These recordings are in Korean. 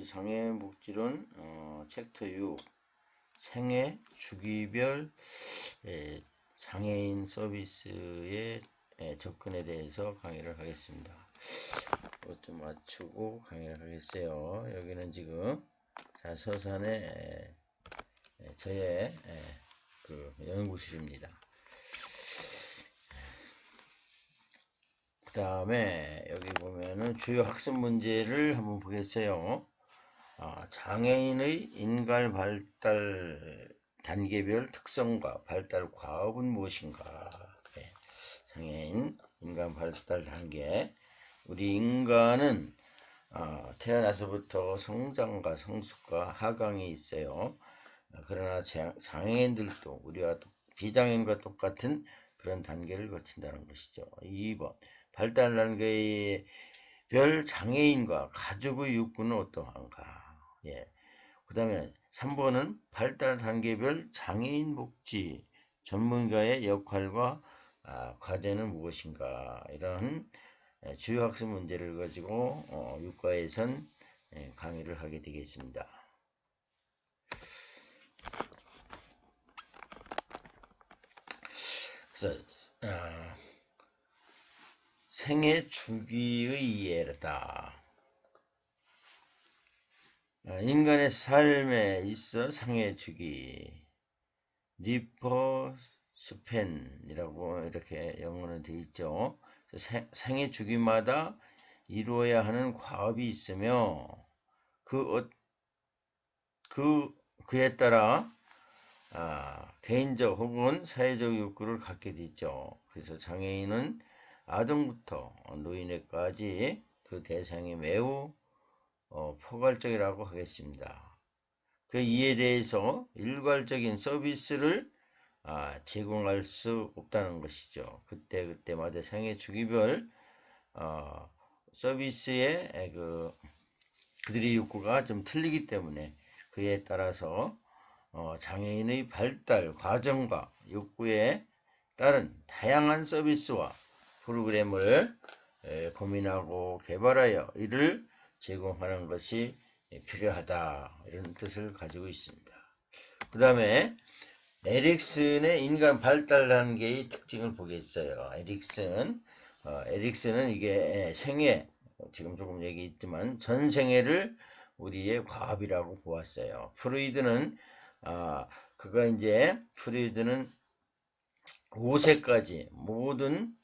장애인복지론 챕터 6 생애 주기별 장애인 서비스의 접근에 대해서 강의를 하겠습니다. 이것도 맞추고 강의를 하겠어요. 여기는 지금 서산의 저의 그 연구실입니다. 그 다음에 여기 보면은 주요 학습 문제를 한번 보겠어요. 장애인의 인간 발달 단계별 특성과 발달 과업은 무엇인가? 장애인 인간 발달 단계. 우리 인간은 태어나서부터 성장과 성숙과 하강이 있어요. 그러나 장애인들도 우리와 비장애인과 똑같은 그런 단계를 거친다는 것이죠. 2번 발달 단계별 장애인과 가족의 욕구는 어떠한가? 그 다음에 3번은 발달 단계별 장애인 복지 전문가의 역할과 과제는 무엇인가? 이런 주요 학습 문제를 가지고 육과에선 강의를 하게 되겠습니다. 그래서 생애 주기의 이해다. 인간의 삶에 있어 생애 주기, 리퍼 스팬이라고 이렇게 영어로 되어 있죠. 생애 주기마다 이루어야 하는 과업이 있으며 그에 따라 개인적 혹은 사회적 욕구를 갖게 되죠. 그래서 장애인은 아동부터 노인에까지 그 대상이 매우 포괄적이라고 하겠습니다. 그 이에 대해서 일괄적인 서비스를 제공할 수 없다는 것이죠. 그때마다 생애 주기별 서비스의 그들의 욕구가 좀 틀리기 때문에 그에 따라서 장애인의 발달 과정과 욕구에 따른 다양한 서비스와 프로그램을 고민하고 개발하여 이를 제공하는 것이 필요하다, 이런 뜻을 가지고 있습니다. 그 다음에 에릭슨의 인간 발달 단계의 특징을 보겠어요. 에릭슨은 이게 생애, 지금 조금 얘기했지만 전생애를 우리의 과업이라고 보았어요. 프로이드는 프로이드는 5세까지 모든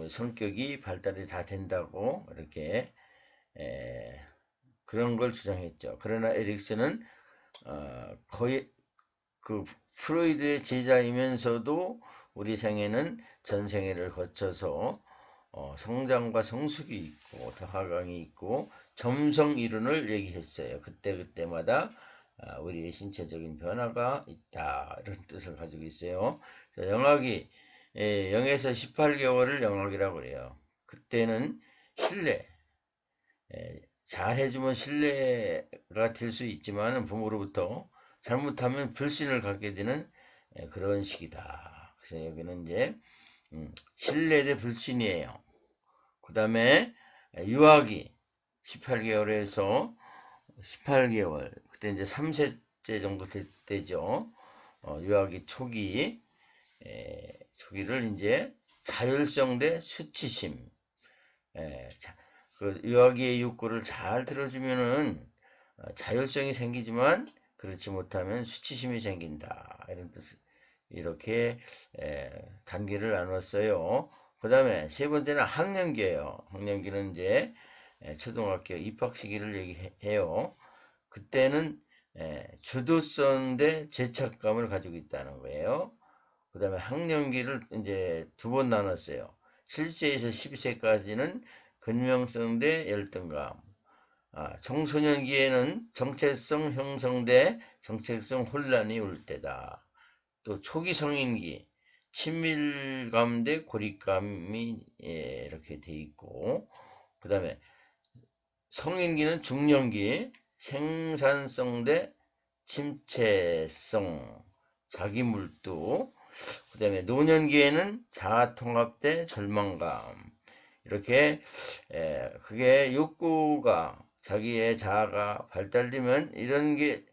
성격이 발달이 다 된다고 이렇게 그런 걸 주장했죠. 그러나 에릭슨은 거의 그 프로이드의 제자이면서도 우리 생애는 전생애를 거쳐서 성장과 성숙이 있고 더 하강이 있고 점성 이론을 얘기했어요. 그때마다 우리의 신체적인 변화가 있다, 이런 뜻을 가지고 있어요. 영아기 0에서 18개월을 영아기라고 그래요. 그때는 신뢰, 잘 해주면 신뢰가 될 수 있지만 부모로부터 잘못하면 불신을 갖게 되는 그런 시기다. 그래서 여기는 이제 신뢰 대 불신이에요. 그 다음에 유아기 18개월에서 18개월, 그때 이제 3세째 정도 될 때죠. 유아기 초기를 이제 자율성 대 수치심. 그 유아기의 욕구를 잘 들어주면은 자율성이 생기지만 그렇지 못하면 수치심이 생긴다, 이런 뜻, 이렇게 단계를 나눴어요. 그 다음에 세 번째는 학년기예요. 학년기는 이제 초등학교 입학 시기를 얘기해요. 그때는 주도성 대 죄책감을 가지고 있다는 거예요. 그 다음에 학년기를 이제 두 번 나눴어요. 7세에서 12세까지는 근명성 대 열등감, 청소년기에는 정체성 형성 대 정체성 혼란이 올 때다. 또 초기 성인기 친밀감 대 고립감이 이렇게 돼 있고, 그 다음에 성인기는 중년기 생산성 대 침체성, 자기몰두, 그 다음에 노년기에는 자아통합 대 절망감, 이렇게 그게 욕구가 자기의 자아가 발달되면 이런 게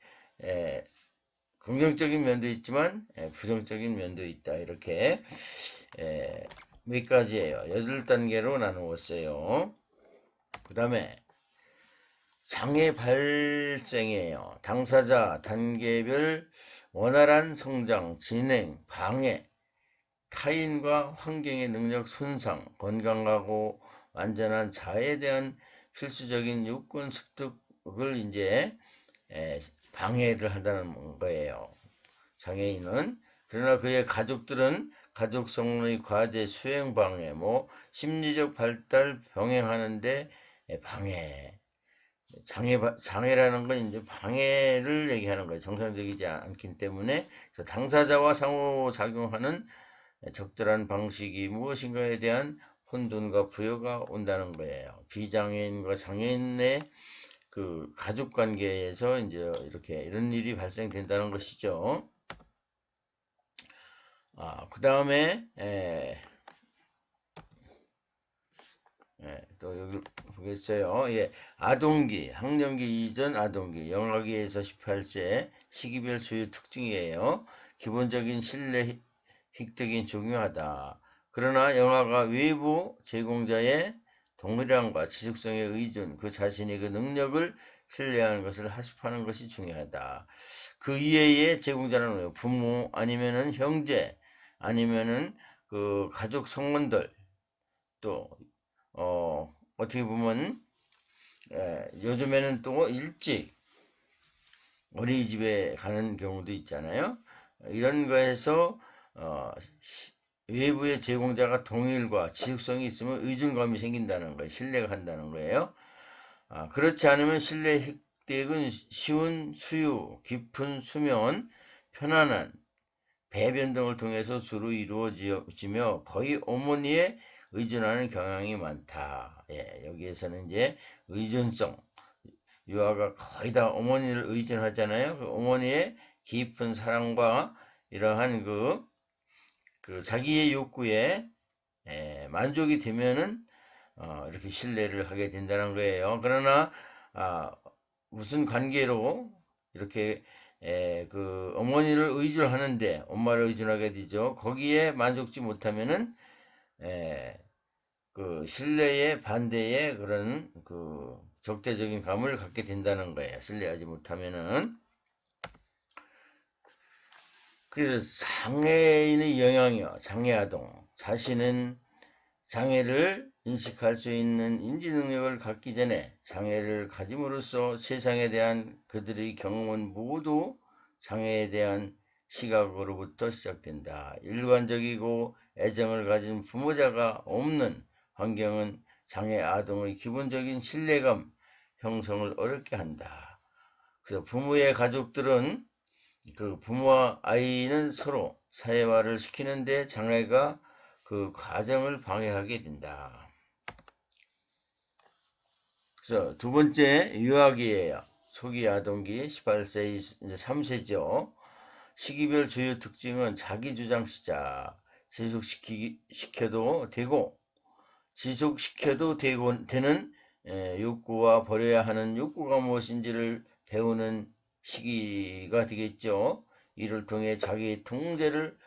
긍정적인 면도 있지만 부정적인 면도 있다. 이렇게 몇 가지예요. 8단계로 나누었어요. 그 다음에 장애 발생이에요. 당사자 단계별 원활한 성장, 진행, 방해, 타인과 환경의 능력 손상, 건강하고 완전한 자아에 대한 필수적인 요건 습득을 이제 방해를 한다는 거예요. 장애인은. 그러나 그의 가족들은 가족 성원의 과제 수행 방해, 심리적 발달 병행하는데 방해. 장애라는 건 이제 방해를 얘기하는 거예요. 정상적이지 않기 때문에. 그래서 당사자와 상호작용하는 적절한 방식이 무엇인가에 대한 혼돈과 부여가 온다는 거예요. 비장애인과 장애인의 그 가족 관계에서 이제 이렇게 이런 일이 발생된다는 것이죠. 그 다음에 또 여기 보겠어요. 아동기, 학령기 이전 아동기, 영아기에서 18세 시기별 소유 특징이에요. 기본적인 신뢰 획득이 중요하다. 그러나 영아가 외부 제공자의 동일함과 지속성의 의존, 그 자신의 그 능력을 신뢰하는 것을 하습하는 것이 중요하다. 그 이외의 제공자는 부모 아니면은 형제 아니면은 그 가족 성원들 또 어떻게 보면 요즘에는 또 일찍 어린이집에 가는 경우도 있잖아요. 이런 거에서 외부의 제공자가 동일과 지속성이 있으면 의존감이 생긴다는 거예요. 신뢰가 한다는 거예요. 그렇지 않으면 신뢰 획득은 쉬운 수유, 깊은 수면, 편안한 배변 등을 통해서 주로 이루어지며 거의 어머니에 의존하는 경향이 많다. 여기에서는 이제 의존성, 유아가 거의 다 어머니를 의존하잖아요. 그 어머니의 깊은 사랑과 이러한 그 자기의 욕구에 만족이 되면은 이렇게 신뢰를 하게 된다는 거예요. 그러나 무슨 관계로 이렇게 그 어머니를 의존하는데 엄마를 의존하게 되죠. 거기에 만족지 못하면은 그 신뢰의 반대의 그런 그 적대적인 감을 갖게 된다는 거예요. 신뢰하지 못하면은. 그래서 장애인의 영향이요. 장애아동. 자신은 장애를 인식할 수 있는 인지 능력을 갖기 전에 장애를 가짐으로써 세상에 대한 그들의 경험은 모두 장애에 대한 시각으로부터 시작된다. 일관적이고 애정을 가진 부모자가 없는 환경은 장애 아동의 기본적인 신뢰감 형성을 어렵게 한다. 그래서 부모의 가족들은 그 부모와 아이는 서로 사회화를 시키는데 장애가 그 과정을 방해하게 된다. 그래서 두 번째 유아기예요. 초기 아동기 18세 이제 3세죠. 시기별 주요 특징은 자기주장 시작, 지속시켜도 되고 지속시켜도 되는 욕구와 버려야 하는 욕구가 무엇인지를 배우는 시기가 되겠죠. 이를 통해 자기 통제를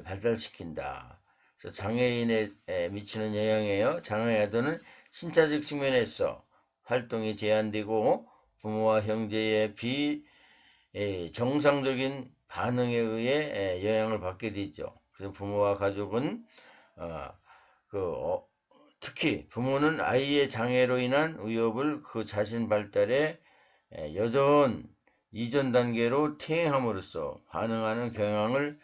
발달시킨다. 그래서 장애인에 미치는 영향이에요. 장애아동은 신체적 측면에서 활동이 제한되고 부모와 형제의 정상적인 반응에 의해 영향을 받게 되죠. 그래서 부모와 가족은 특히 부모는 아이의 장애로 인한 위협을 그 자신 발달에 이전 단계로 퇴행함으로써 반응하는 경향을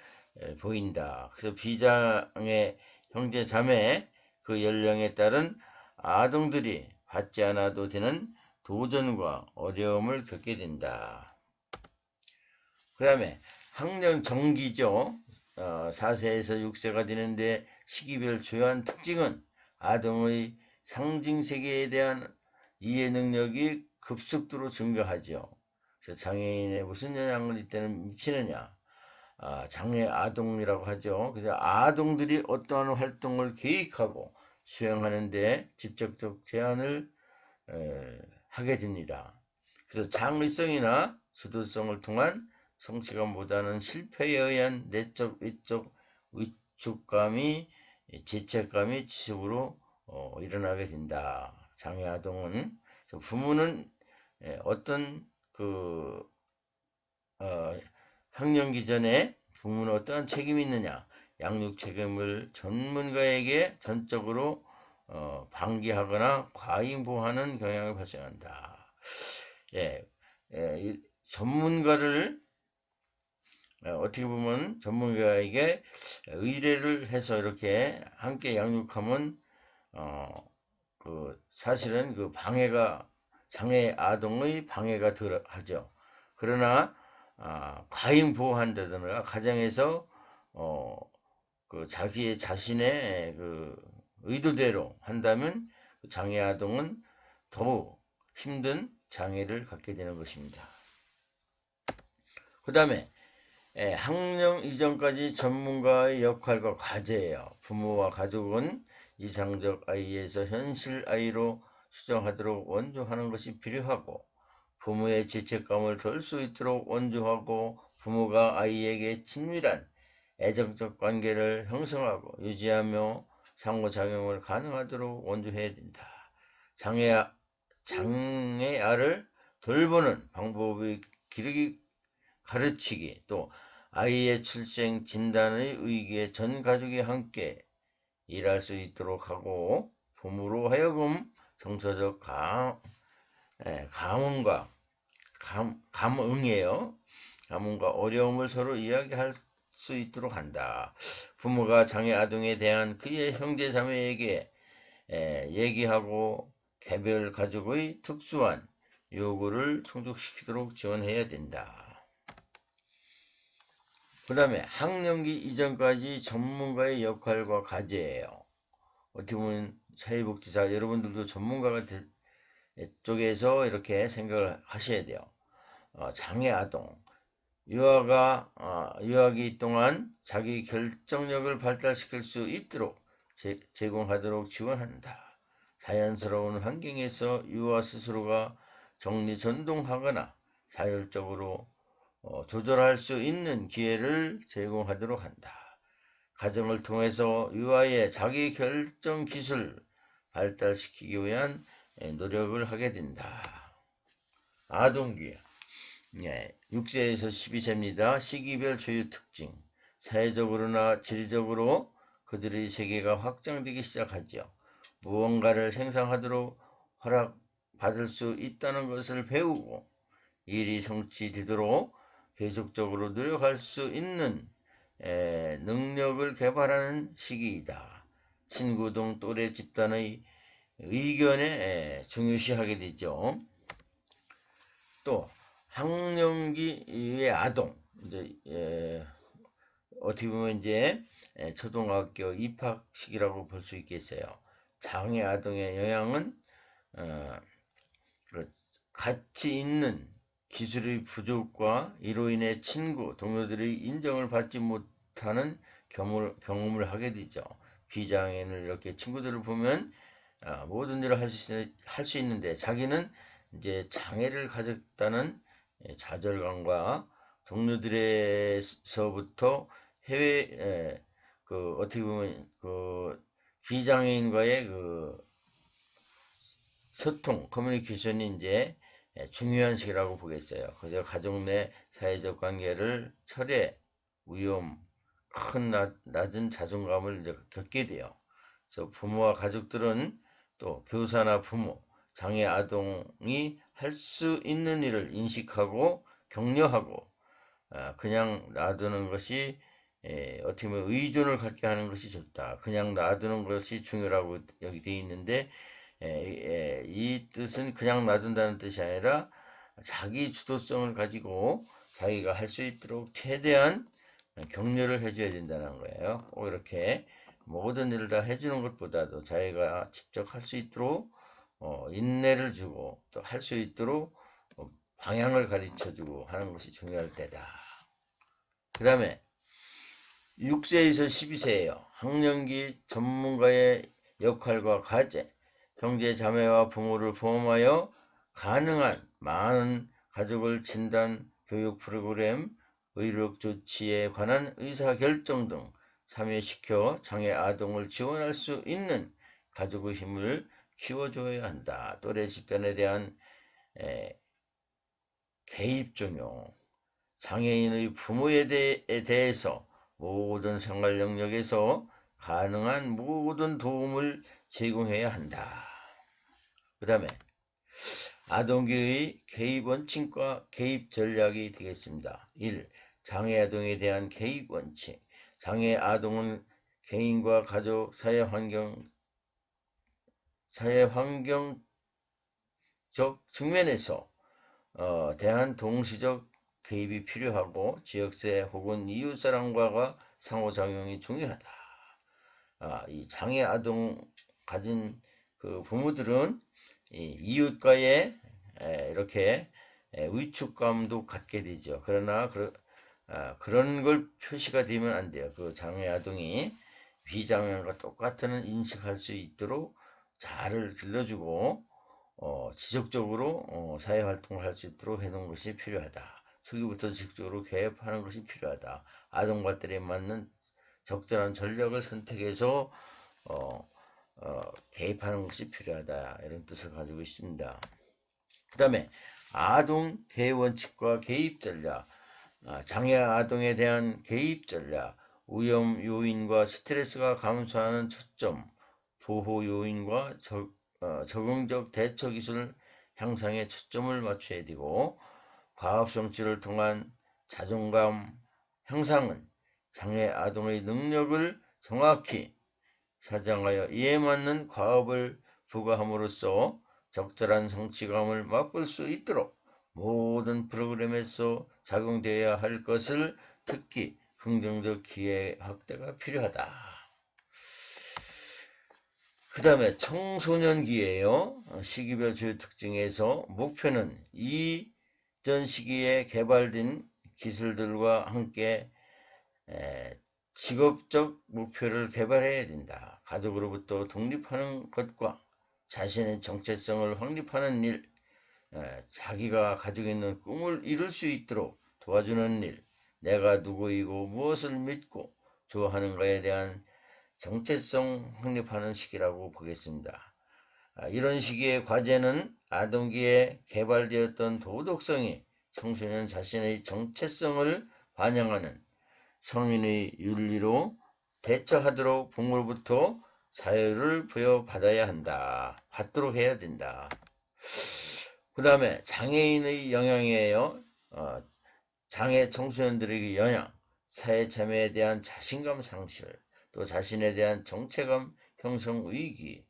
보인다. 그래서 비장애 형제 자매 그 연령에 따른 아동들이 받지 않아도 되는 도전과 어려움을 겪게 된다. 그 다음에 학령 정기죠. 4세에서 6세가 되는데 시기별 주요한 특징은 아동의 상징 세계에 대한 이해 능력이 급속도로 증가하죠. 그래서 장애인에 무슨 영향을 이때는 미치느냐? 장애 아동이라고 하죠. 그래서 아동들이 어떠한 활동을 계획하고 수행하는데 직접적 제한을 하게 됩니다. 그래서 창의성이나 주도성을 통한 성취감보다는 실패에 의한 내적, 외적 위축감이, 죄책감이 지속으로 일어나게 된다. 장애아동은 부모는 어떤 학령기 전에 부모는 어떠한 책임이 있느냐, 양육 책임을 전문가에게 전적으로 방기하거나 과잉보호하는 경향을 발생한다. 전문가를 어떻게 보면 전문가에게 의뢰를 해서 이렇게 함께 양육하면 사실은 그 방해가, 장애 아동의 방해가 덜 하죠. 그러나 과잉 보호한다든가 가정에서 자기의 자신의 의도대로 한다면 장애 아동은 더욱 힘든 장애를 갖게 되는 것입니다. 그 다음에 학령 이전까지 전문가의 역할과 과제예요. 부모와 가족은 이상적 아이에서 현실 아이로 수정하도록 원조하는 것이 필요하고, 부모의 죄책감을 덜 수 있도록 원조하고, 부모가 아이에게 친밀한 애정적 관계를 형성하고 유지하며 상호작용을 가능하도록 원조해야 된다. 장애아를 돌보는 방법의 기르기, 가르치기, 또 아이의 출생 진단의 의기에 전 가족이 함께 일할 수 있도록 하고, 부모로 하여금 정서적 감흥과 감응이에요. 감흥과 어려움을 서로 이야기할 수 있도록 한다. 부모가 장애 아동에 대한 그의 형제 자매에게 얘기하고 개별 가족의 특수한 요구를 충족시키도록 지원해야 된다. 그 다음에 학령기 이전까지 전문가의 역할과 과제예요. 어떻게 보면 사회복지사 여러분들도 전문가가 쪽에서 이렇게 생각을 하셔야 돼요. 장애 아동 유아기 동안 자기 결정력을 발달시킬 수 있도록 제공하도록 지원한다. 자연스러운 환경에서 유아 스스로가 정리전동하거나 자율적으로 조절할 수 있는 기회를 제공하도록 한다. 가정을 통해서 유아의 자기 결정 기술을 발달시키기 위한 노력을 하게 된다. 아동기 6세에서 12세입니다. 시기별 조유 특징, 사회적으로나 지리적으로 그들의 세계가 확장되기 시작하죠. 무언가를 생산하도록 허락받을 수 있다는 것을 배우고 일이 성취되도록 계속적으로 노력할 수 있는 능력을 개발하는 시기이다. 친구 등 또래 집단의 의견에 중요시하게 되죠. 또 학령기의 아동, 이제 어떻게 보면 이제 초등학교 입학 시기라고 볼 수 있겠어요. 장애 아동의 영향은 가치 있는 기술의 부족과 이로 인해 친구, 동료들의 인정을 받지 못하는 경험을 하게 되죠. 비장애인을 이렇게 친구들을 보면 모든 일을 할 수 있는데 자기는 이제 장애를 가졌다는 좌절감과 동료들에서부터 어떻게 보면 비장애인과의 소통, 커뮤니케이션이 이제 중요한 시기라고 보겠어요. 그래서 가족 내 사회적 관계를 철회, 위험, 낮은 자존감을 이제 겪게 돼요. 그래서 부모와 가족들은 또 교사나 부모, 장애 아동이 할 수 있는 일을 인식하고 격려하고 그냥 놔두는 것이 어떻게 보면 의존을 갖게 하는 것이 좋다. 그냥 놔두는 것이 중요하고 여기 되어 있는데 이 뜻은 그냥 놔둔다는 뜻이 아니라 자기 주도성을 가지고 자기가 할 수 있도록 최대한 격려를 해줘야 된다는 거예요. 꼭 이렇게 모든 일을 다 해주는 것보다도 자기가 직접 할 수 있도록 인내를 주고 또 할 수 있도록 방향을 가르쳐주고 하는 것이 중요할 때다. 그 다음에 6세에서 12세예요. 학령기 전문가의 역할과 과제, 형제 자매와 부모를 포함하여 가능한 많은 가족을 진단, 교육 프로그램, 의료 조치에 관한 의사결정 등 참여시켜 장애 아동을 지원할 수 있는 가족의 힘을 키워줘야 한다. 또래 집단에 대한 개입 종용, 장애인의 부모에 대해서 모든 생활 영역에서 가능한 모든 도움을 제공해야 한다. 그 다음에 아동교육의 개입 원칙과 개입 전략이 되겠습니다. 1. 장애 아동에 대한 개입 원칙. 장애 아동은 개인과 가족, 사회환경적 측면에서 대한 동시적 개입이 필요하고 지역사회 혹은 이웃사람과가 상호작용이 중요하다. 이 장애 아동 가진 그 부모들은 이웃과의 이렇게 위축감도 갖게 되죠. 그러나 그런 걸 표시가 되면 안 돼요. 그 장애 아동이 비장애인과 똑같은 인식할 수 있도록 자아를 길러주고 지속적으로 사회활동을 할 수 있도록 해놓은 것이 필요하다. 초기부터 지속적으로 개입하는 것이 필요하다. 아동 발달에 맞는 적절한 전략을 선택해서 개입하는 것이 필요하다. 이런 뜻을 가지고 있습니다. 그 다음에 아동 개입 원칙과 개입 전략. 장애 아동에 대한 개입 전략. 위험 요인과 스트레스가 감소하는 초점, 보호 요인과 적응적 대처 기술 향상에 초점을 맞춰야 되고, 과업 성취를 통한 자존감 향상은 장애 아동의 능력을 정확히 사정하여 이에 맞는 과업을 부과함으로써 적절한 성취감을 맛볼 수 있도록 모든 프로그램에서 작용되어야 할 것을 특히 긍정적 기회 확대가 필요하다. 그 다음에 청소년기예요. 시기별 주요 특징에서 목표는 이전 시기에 개발된 기술들과 함께 직업적 목표를 개발해야 된다. 가족으로부터 독립하는 것과 자신의 정체성을 확립하는 일, 자기가 가지고 있는 꿈을 이룰 수 있도록 도와주는 일, 내가 누구이고 무엇을 믿고 좋아하는가에 대한 정체성 확립하는 시기라고 보겠습니다. 이런 시기의 과제는 아동기에 개발되었던 도덕성이 청소년 자신의 정체성을 반영하는 성인의 윤리로 대처하도록 부모로부터 사유를 부여받아야 한다. 받도록 해야 된다. 그 다음에 장애인의 영향이에요. 장애 청소년들에게 영향, 사회 참여에 대한 자신감 상실, 또 자신에 대한 정체감 형성 위기,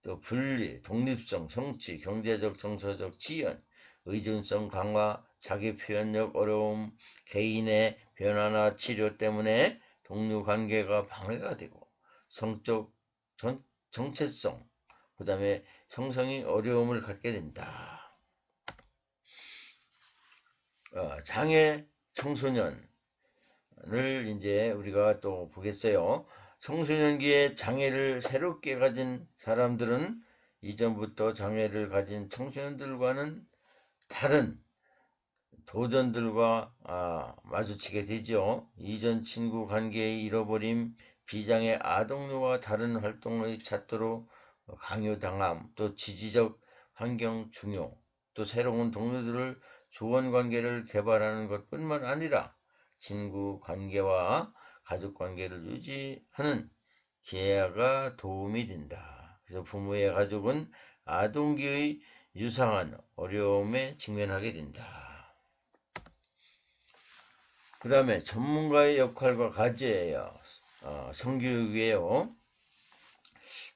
또 분리, 독립성, 성취, 경제적, 정서적 지연, 의존성 강화, 자기 표현력 어려움, 개인의 변화나 치료 때문에 동료 관계가 방해가 되고, 성적 정체성, 그 다음에 형성이 어려움을 갖게 된다. 장애 청소년을 이제 우리가 또 보겠어요. 청소년기에 장애를 새롭게 가진 사람들은 이전부터 장애를 가진 청소년들과는 다른 도전들과 마주치게 되죠. 이전 친구 관계의 잃어버림, 비장애 아동류와 다른 활동의 찾도록 강요당함, 또 지지적 환경 중요, 또 새로운 동료들을 조언 관계를 개발하는 것뿐만 아니라 친구 관계와 가족 관계를 유지하는 기회가 도움이 된다. 그래서 부모의 가족은 아동기의 유사한 어려움에 직면하게 된다. 그 다음에 전문가의 역할과 과제예요. 성교육이에요.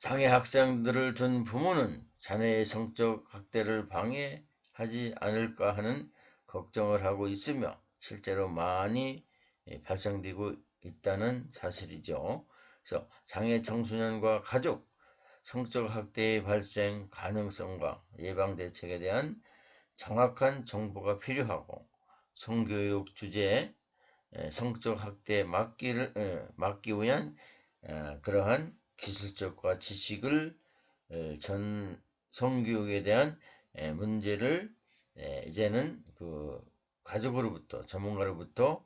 장애 학생들을 둔 부모는 자녀의 성적 학대를 방해하지 않을까 하는 걱정을 하고 있으며 실제로 많이 발생되고 있다는 사실이죠. 그래서 장애 청소년과 가족, 성적 학대의 발생 가능성과 예방 대책에 대한 정확한 정보가 필요하고 성교육 주제에 성적 학대 막기 위한 그러한 기술적과 지식을 전 성교육에 대한 문제를 이제는 그 가족으로부터 전문가로부터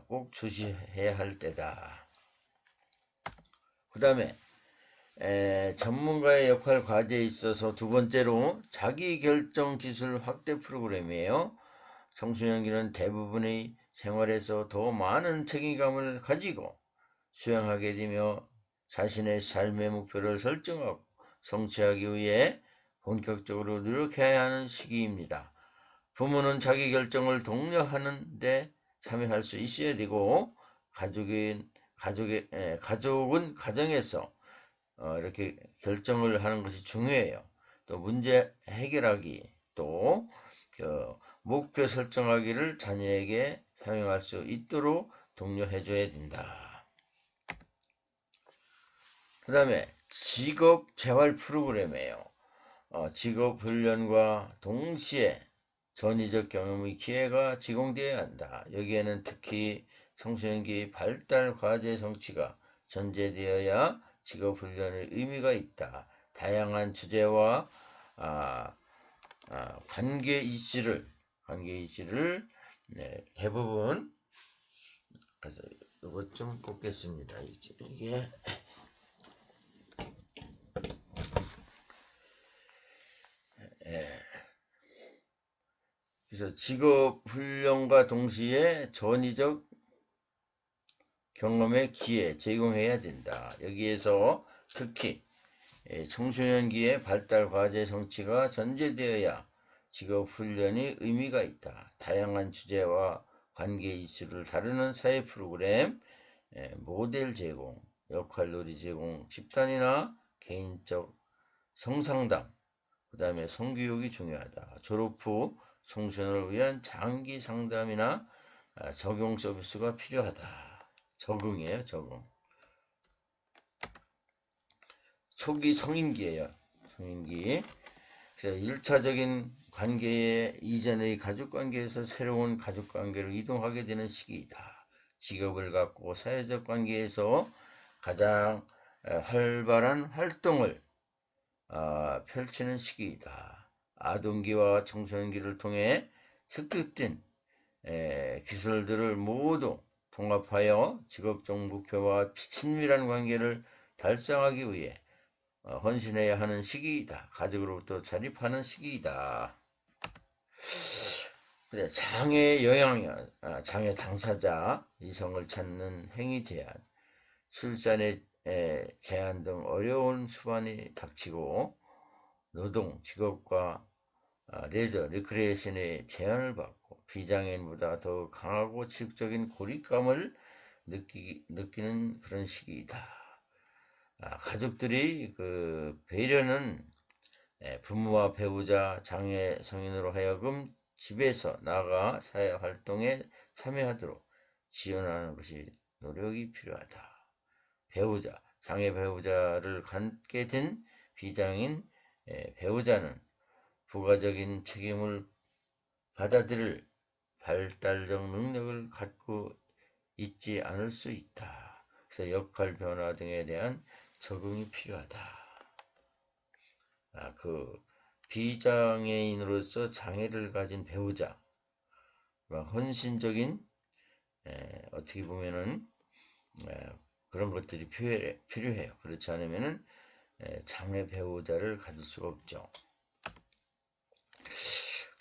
꼭 주시해야 할 때다. 그 다음에 전문가의 역할 과제에 있어서 두 번째로 자기결정 기술 확대 프로그램이에요. 청소년기는 대부분의 생활에서 더 많은 책임감을 가지고 수행하게 되며 자신의 삶의 목표를 설정하고 성취하기 위해 본격적으로 노력해야 하는 시기입니다. 부모는 자기 결정을 독려하는 데 참여할 수 있어야 되고 가족은 가정에서 이렇게 결정을 하는 것이 중요해요. 또 문제 해결하기, 또 목표 설정하기를 자녀에게 사용할 수 있도록 독려해 줘야 된다. 그 다음에 직업 재활 프로그램이에요. 직업 훈련과 동시에 전위적 경험의 기회가 제공되어야 한다. 여기에는 특히 청소년기 발달 과제 성취가 전제되어야 직업 훈련의 의미가 있다. 다양한 주제와 관계 이슈를 대부분, 그래서 이것 좀 뽑겠습니다. 이게 그래서 직업 훈련과 동시에 전위적 경험의 기회 제공해야 된다. 여기에서 특히 청소년기의 발달 과제 성취가 전제되어야 직업 훈련이 의미가 있다. 다양한 주제와 관계 이슈를 다루는 사회 프로그램, 모델 제공, 역할놀이 제공, 집단이나 개인적 성상담, 그 다음에 성교육이 중요하다. 졸업 후 청소년을 위한 장기 상담이나 적용 서비스가 필요하다. 적응이에요, 적응. 초기 성인기예요, 성인기. 그래서 1차적인 관계에 이전의 가족관계에서 새로운 가족관계로 이동하게 되는 시기이다. 직업을 갖고 사회적 관계에서 가장 활발한 활동을 펼치는 시기이다. 아동기와 청소년기를 통해 습득된 기술들을 모두 통합하여 직업적 목표와 친밀한 관계를 달성하기 위해 헌신해야 하는 시기이다. 가족으로부터 자립하는 시기이다. 장애 영향, 장애 당사자, 이성을 찾는 행위 제한, 출산의 제한 등 어려운 수반이 닥치고 노동, 직업과 레저, 리크레이션의 제한을 받고 비장애인보다 더 강하고 지속적인 고립감을 느끼는 그런 시기이다. 가족들이 그 배려는 부모와 배우자, 장애 성인으로 하여금 집에서 나가 사회 활동에 참여하도록 지원하는 것이 노력이 필요하다. 배우자, 장애 배우자를 갖게 된 비장애인 배우자는 부가적인 책임을 받아들일 발달적 능력을 갖고 있지 않을 수 있다. 그래서 역할 변화 등에 대한 적응이 필요하다. 그 비장애인으로서 장애를 가진 배우자, 헌신적인 어떻게 보면은 그런 것들이 필요해요. 그렇지 않으면은 장애 배우자를 가질 수가 없죠.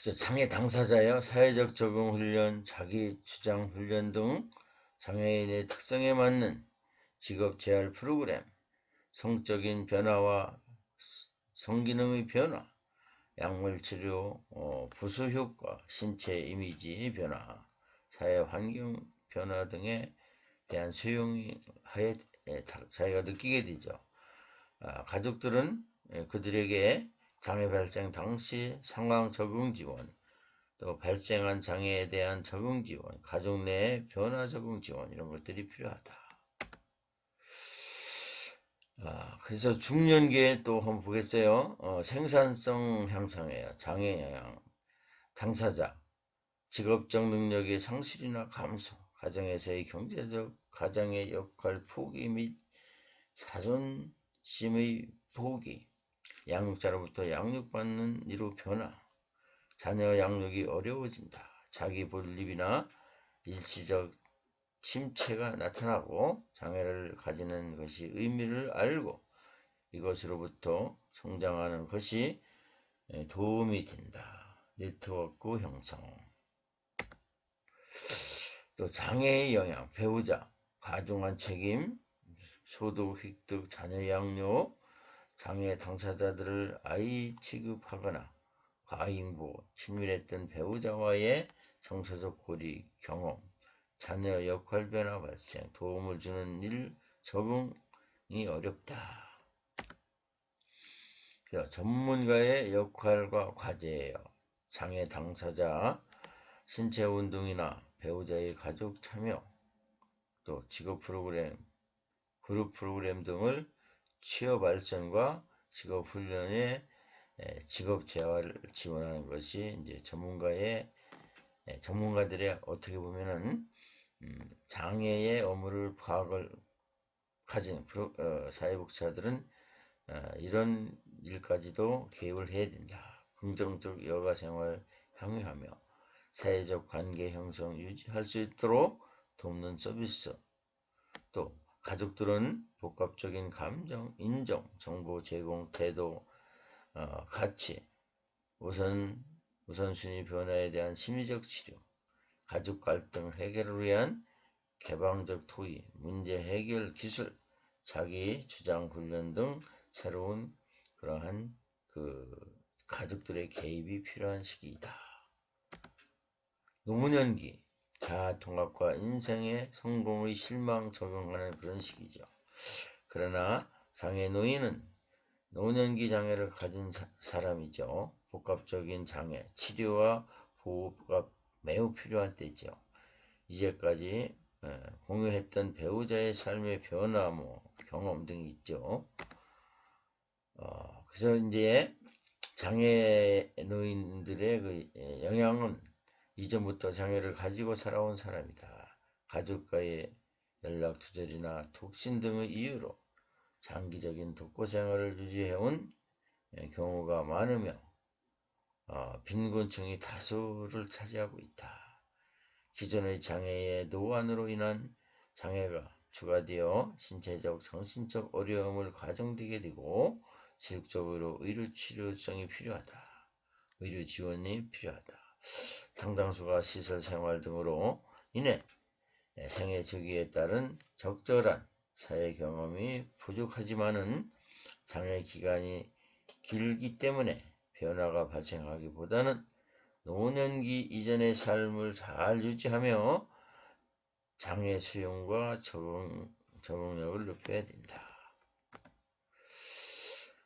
그래서 장애 당사자요, 사회적 적응 훈련, 자기 주장 훈련 등 장애인의 특성에 맞는 직업 재활 프로그램, 성적인 변화와 성기능의 변화, 약물 치료, 부수 효과, 신체 이미지 변화, 사회 환경 변화 등에 대한 수용이 자기가 느끼게 되죠. 가족들은 그들에게 장애 발생 당시 상황 적응 지원, 또 발생한 장애에 대한 적응 지원, 가족 내 변화 적응 지원, 이런 것들이 필요하다. 그래서 중년기에 또 한번 보겠어요. 생산성 향상이에요. 장애 영향, 당사자, 직업적 능력의 상실이나 감소, 가정에서의 경제적, 가정의 역할 포기 및 자존심의 포기, 양육자로부터 양육받는 이로 변화, 자녀 양육이 어려워진다. 자기 본립이나 일시적 침체가 나타나고 장애를 가지는 것이 의미를 알고 이것으로부터 성장하는 것이 도움이 된다. 네트워크 형성. 또 장애의 영향, 배우자, 가중한 책임, 소득, 획득, 자녀 양육, 장애 당사자들을 아이 취급하거나 과잉보, 친밀했던 배우자와의 정서적 고리, 경험, 자녀 역할 변화 발생, 도움을 주는 일 적응이 어렵다. 전문가의 역할과 과제예요. 장애 당사자, 신체 운동이나 배우자의 가족 참여, 또 직업 프로그램, 그룹 프로그램 등을 취업 발전과 직업 훈련에 직업 재활을 지원하는 것이 이제 전문가들의 어떻게 보면은 장애의 업무를 파악을 가진 사회복지사들은 이런 일까지도 개입을 해야 된다. 긍정적 여가생활 향유하며 사회적 관계 형성 유지할 수 있도록 돕는 서비스. 또 가족들은 복합적인 감정, 인정, 정보 제공, 태도, 가치, 우선순위 변화에 대한 심리적 치료, 가족 갈등 해결을 위한 개방적 토의, 문제 해결 기술, 자기 주장 훈련 등 새로운 그러한 가족들의 개입이 필요한 시기이다. 노년기, 자아통합과 인생의 성공의 실망 적응하는 그런 시기죠. 그러나 장애 노인은 노년기 장애를 가진 사람이죠. 복합적인 장애, 치료와 보호가 매우 필요한 때죠. 이제까지 공유했던 배우자의 삶의 변화, 경험 등이 있죠. 그래서 이제 장애 노인들의 그 영향은 이전부터 장애를 가지고 살아온 사람이다. 가족과의 연락 두절이나 독신 등의 이유로 장기적인 독거 생활을 유지해온 경우가 많으며 빈곤층이 다수를 차지하고 있다. 기존의 장애의 노안으로 인한 장애가 추가되어 신체적, 정신적 어려움을 가중되게 되고 지속적으로 의료 치료성이 필요하다. 의료 지원이 필요하다. 상당수가 시설 생활 등으로 인해 생애 주기에 따른 적절한 사회 경험이 부족하지만은 장애 기간이 길기 때문에 변화가 발생하기보다는 노년기 이전의 삶을 잘 유지하며 장애 수용과 적응력을 높여야 된다.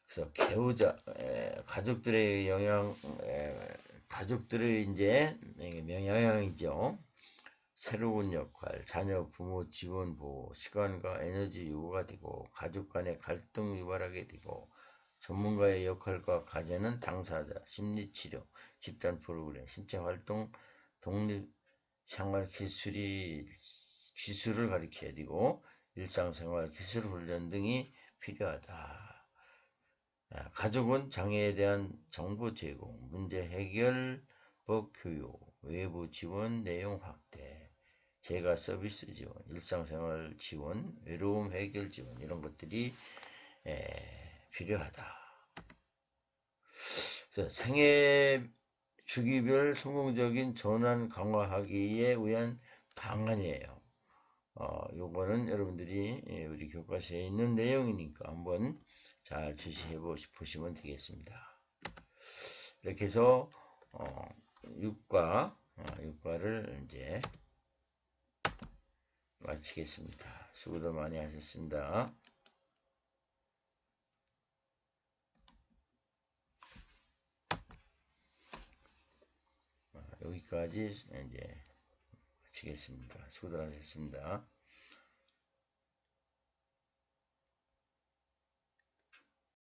그래서 배우자, 가족들의 영향, 가족들의 이제 영향이죠. 새로운 역할, 자녀, 부모 지원 보호, 시간과 에너지 요구가 되고 가족 간의 갈등 유발하게 되고 전문가의 역할과 과제는 당사자, 심리치료, 집단 프로그램, 신체활동, 독립생활 기술을 가르쳐야 되고 일상생활 기술 훈련 등이 필요하다. 가족은 장애에 대한 정보 제공, 문제 해결법 교육, 외부 지원 내용 확대, 재가 서비스 지원, 일상생활 지원, 외로움 해결 지원 이런 것들이 필요하다. 그래서 생애 주기별 성공적인 전환 강화하기에 위한 방안이에요. 요거는 여러분들이 우리 교과서에 있는 내용이니까 한번 잘 주시해 보시면 되겠습니다. 이렇게 해서 육과를 이제 마치겠습니다. 수고도 많이 하셨습니다. 여기까지 이제 마치겠습니다. 수고들 하셨습니다.